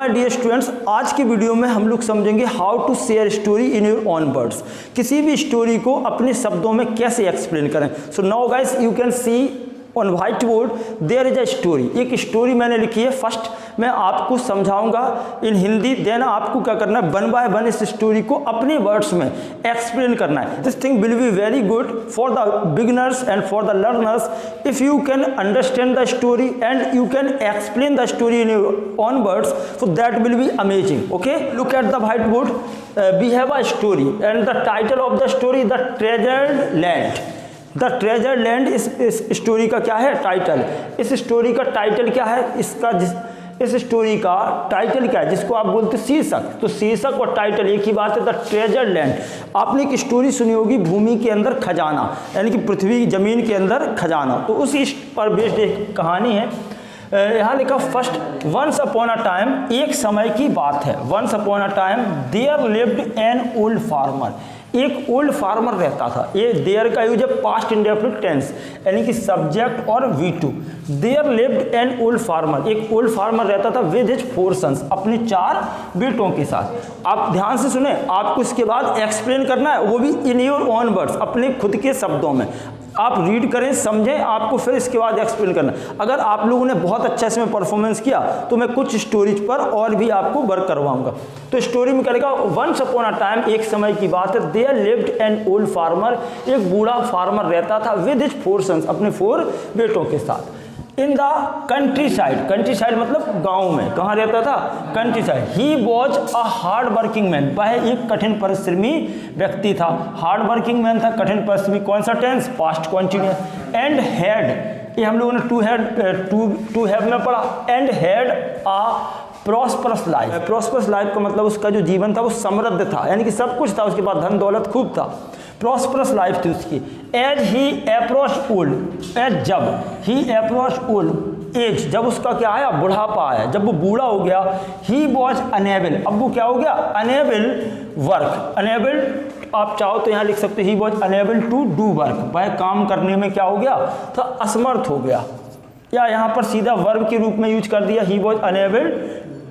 Dear students, आज की video में हम लोग समझेंगे how to share story in your own words. किसी भी स्टोरी को अपने शब्दों में कैसे एक्सप्लेन करें। So now guys you can see on white board there is a story. एक स्टोरी मैंने लिखी है। फर्स्ट मैं आपको समझाऊंगा इन हिंदी, देन आपको क्या करना है, वन बाय वन इस स्टोरी को अपने वर्ड्स में एक्सप्लेन करना है। This thing will be very good for the beginners and for the learners if you can understand the story and you can explain the story in your own words, so that will be amazing. Okay, look at the white board. We have a story and the title of the story the treasured land. The treasure land इस story का क्या है, title. इस story का title क्या है, इस story का टाइटल क्या है, जिसको आप बोलते हैं शीर्षक। तो शीर्षक और टाइटल एक ही बात है, द ट्रेजर लैंड। आपने एक स्टोरी सुनी होगी, भूमि के अंदर खजाना, यानी कि पृथ्वी जमीन के अंदर खजाना। तो उसी पर बेस्ड एक कहानी है। यहाँ लिखा first, once upon a time, एक समय की बात है। Once upon a time there lived an old farmer. एक ओल्ड फार्मर रहता था। ये देयर का यूज है पास्ट इंडेफिनिट टेंस, यानी कि सब्जेक्ट और V2। There lived an old farmer, एक ओल्ड फार्मर रहता था विद हिज 4 सन्स, अपने 4 बेटों के साथ। आप ध्यान से सुने, आपको इसके बाद एक्सप्लेन करना है, वो भी इन योर ओन वर्ड्स, अपने खुद के शब्दों में। आप रीड करें, समझें, आपको फिर इसके बाद एक्सप्लेन करना। अगर आप लोगों ने बहुत अच्छा इसमें परफॉर्मेंस किया तो मैं कुछ स्टोरीज पर और भी आपको वर्क करवाऊंगा। तो स्टोरी में करेगा, वंस अपॉन अ टाइम, एक समय की बात है, there lived an old farmer, एक बूढ़ा फार्मर रहता था विद हिज 4 सन्स, अपने 4 बेटों के साथ। In the country side, country side मतलब गांव में, कहाँ रहता था, country side. He was a hard working man, वह एक कठिन परिश्रमी व्यक्ति था। हार्ड वर्किंग मैन था, कठिन परिश्रमी, कौन सा tense, past continuous. And had, ये हम लोगों ने टू हैव में पढ़ा। And had a prosperous life. Prosperous life का मतलब उसका जो जीवन था वो समृद्ध था, यानी कि सब कुछ था, उसके बाद धन दौलत खूब था। प्रॉस्परस लाइफ थी उसकी। As he approach old, as जब ही अप्रोच ओल्ड एज, जब उसका क्या आया, बुढ़ापा आया, जब वो बूढ़ा हो गया। ही वॉज अनेबल, अब वो क्या हो गया, अनेबल वर्क। अनेबल आप चाहो तो यहाँ लिख सकते, he was unable to do work, वह काम करने में क्या हो गया था, असमर्थ हो गया। या यहाँ पर सीधा वर्ब के रूप में यूज कर दिया, he was unable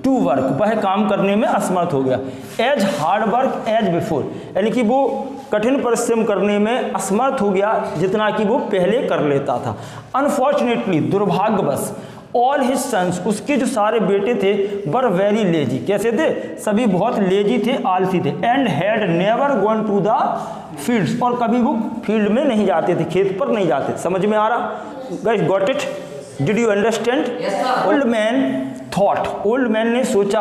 to work, वह काम करने में असमर्थ हो गया। As hard work as before, यानी कि वो कठिन परिश्रम करने में असमर्थ हो गया जितना कि वो पहले कर लेता था। अनफॉर्चुनेटली, दुर्भाग्यवश, ऑल हिज सन्स, उसके जो सारे बेटे थे, वर वेरी लेजी, कैसे थे, सभी बहुत लेजी थे, आलसी थे। And had never gone to the fields, और कभी वो फील्ड में नहीं जाते थे, खेत पर नहीं जाते। समझ में आ रहा guys, got it, did you understand. Old man thought, old man ने सोचा,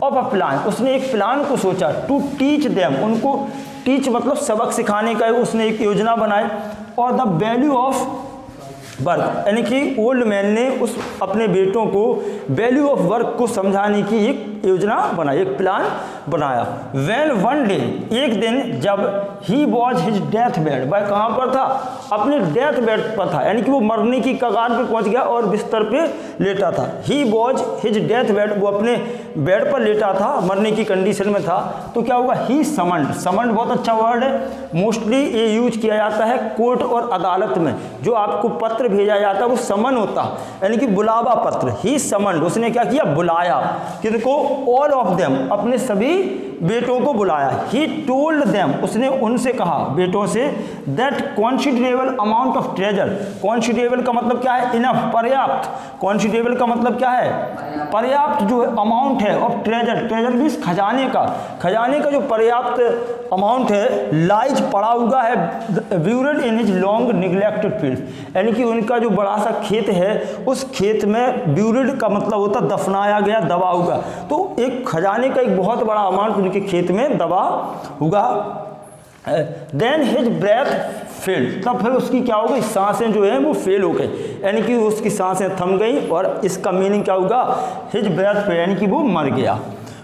ऑफ अ प्लान, उसने एक प्लान को सोचा, टू टीच देम, उनको टीच मतलब सबक सिखाने का उसने एक योजना बनाई। और द वैल्यू ऑफ वर्क, यानी कि ओल्ड मैन ने उस अपने बेटों को वैल्यू ऑफ वर्क को समझाने की एक योजना बनाई, एक प्लान बनाया। वेल वन डे, एक दिन, जब he was his death bed, वह कहाँ पर था, अपने डेथ बेड पर था, यानी कि वो मरने की कगार पर पहुंच गया और बिस्तर पे लेटा था। He was his death bed, वो अपने बेड पर लेटा था, मरने की कंडीशन में था। तो क्या होगा, ही समन्ड, समन्ड बहुत अच्छा वर्ड है, मोस्टली ये यूज किया जाता है कोर्ट और अदालत में। जो आपको पत्र भेजा जाता है वो समन होता, यानी कि बुलावा पत्र। ही समन्ड, उसने क्या किया, बुलाया, किनको, ऑल ऑफ देम, अपने सभी बेटों को बुलाया। ही टोल्ड देम, उसने उनसे कहा, बेटों से, दैट कॉन्सिडरेबल अमाउंट ऑफ ट्रेजर, कॉन्सिडरेबल का मतलब क्या है, इनफ, पर्याप्त। कॉन्सिडरेबल का मतलब क्या है, पर्याप्त जो अमाउंट है ऑफ ट्रेजर, ट्रेजर मीन्स खजाने का, खजाने का जो पर्याप्त अमाउंट है, लाइज पड़ा हुआ है, buried in his long neglected field, यानी कि उनका जो बड़ा सा खेत है, उस खेत में, ब्यूरेड का मतलब होता दफनाया गया, दबा हुआ। तो एक खजाने का एक बहुत बड़ा अमाउंट उनके खेत में दबा हुआ। देन हिज ब्रेथ फेल्ड, तब फिर उसकी क्या हो गई, सांसें जो है वो फेल हो गई, यानी कि उसकी सांसें थम गई। और इसका मीनिंग क्या होगा, हिज ब्रेथ फेल, यानी कि वो मर गया,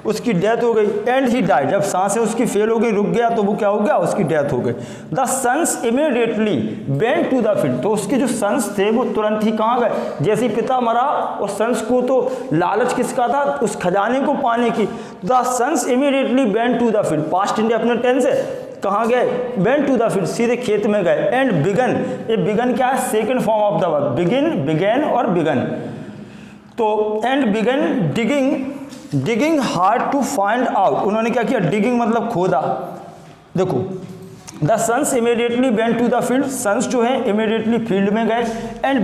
उसकी डेथ हो गई। एंड ही डाइड, जब सांसें उसकी फेल हो गई, रुक गया, तो वो क्या हो गया, उसकी डेथ हो गई। The sons immediately went to the field, तो उसके जो सन्स थे वो तुरंत ही कहाँ गए, जैसे ही पिता मरा, और सन्स को तो लालच किसका था, उस खजाने को पाने की। The sons immediately went to the field, past indefinite tense है, कहाँ गए, वेंट टू द फील्ड, सीधे खेत में गए। एंड बिगन, ये बिगन क्या है, second form of the verb, begin, began और बिगन। तो and began digging digging hard to find out, उन्होंने क्या किया, डिगिंग मतलब खोदा। देखो the sons immediately went to the field, sons जो है इमीडिएटली फील्ड में गए एंड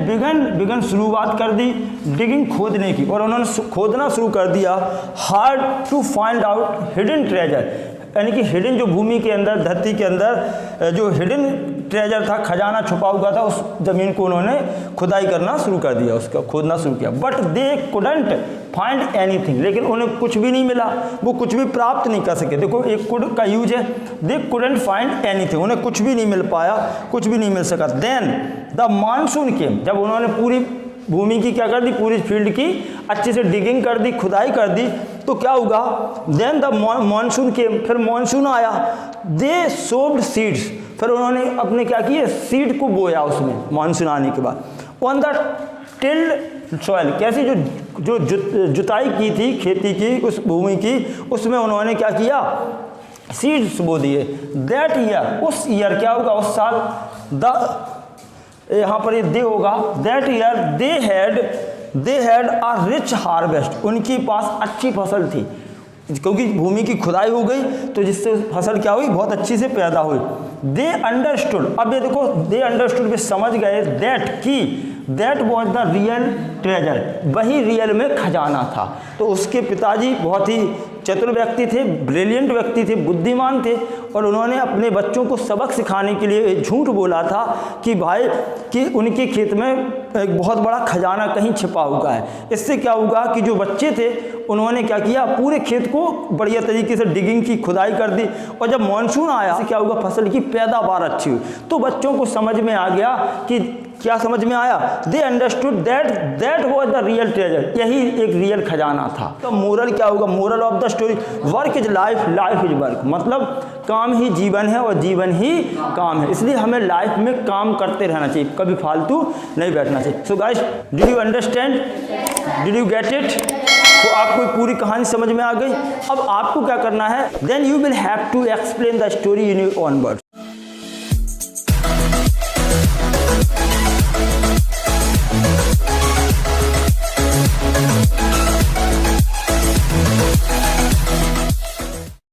बिगन शुरुआत कर दी डिगिंग खोदने की, और उन्होंने खोदना शुरू कर दिया hard to find out hidden treasure, यानी कि हिडन जो भूमि के अंदर, धरती के अंदर जो हिडन ट्रेजर था, खजाना छुपा हुआ था, उस जमीन को उन्होंने खुदाई करना शुरू कर दिया, उसका खोदना शुरू किया। But they couldn't find anything, लेकिन उन्हें कुछ भी नहीं मिला, वो कुछ भी प्राप्त नहीं कर सके। देखो एक कुड का यूज है, दे कुडंट फाइंड एनीथिंग, उन्हें कुछ भी नहीं मिल पाया, कुछ भी नहीं मिल सका। देन द मानसून केम, जब उन्होंने पूरी भूमि की क्या कर दी, पूरी फील्ड की अच्छे से डिगिंग कर दी, खुदाई कर दी, तो क्या होगा, देन द मानसून केम, फिर मानसून आया, दे सोव्ड सीड्स, फिर उन्होंने अपने क्या किए, सीड को बोया उसमें मानसून आने के बाद। ऑन द टिल्ड सॉइल, कैसी जो जुताई की थी खेती की, उस भूमि की, उसमें उन्होंने क्या किया, सीड्स बो दिए। दैट ईयर, उस ईयर क्या होगा, उस साल, द यहाँ पर ये दे होगा, that year they had a rich harvest, उनके पास अच्छी फसल थी, क्योंकि भूमि की खुदाई हो गई तो जिससे फसल क्या हुई, बहुत अच्छी से पैदा हुई। दे अंडरस्टूड, अब ये देखो दे अंडरस्टूड में समझ गए दैट की, that was the real treasure, वही रियल में खजाना था। तो उसके पिताजी बहुत ही चतुर व्यक्ति थे, ब्रिलियंट व्यक्ति थे, बुद्धिमान थे, और उन्होंने अपने बच्चों को सबक सिखाने के लिए झूठ बोला था कि भाई कि उनके खेत में एक बहुत बड़ा खजाना कहीं छिपा हुआ है। इससे क्या होगा कि जो बच्चे थे उन्होंने क्या किया, पूरे खेत को बढ़िया तरीके से डिगिंग की, खुदाई कर दी, और जब मानसून आया इससे क्या होगा, फसल की पैदावार अच्छी हुई। तो बच्चों को समझ में आ गया कि क्या समझ में आया, they understood that was the real treasure, यही एक रियल खजाना था। तो मोरल क्या होगा, moral of the story, work is life, life is work, मतलब काम ही जीवन है और जीवन ही काम है, इसलिए हमें लाइफ में काम करते रहना चाहिए, कभी फालतू नहीं बैठना चाहिए। So guys, did you understand, did you get it? तो आपको पूरी कहानी समझ में आ गई। अब आपको क्या करना है, then you will have to explain the story in your own words.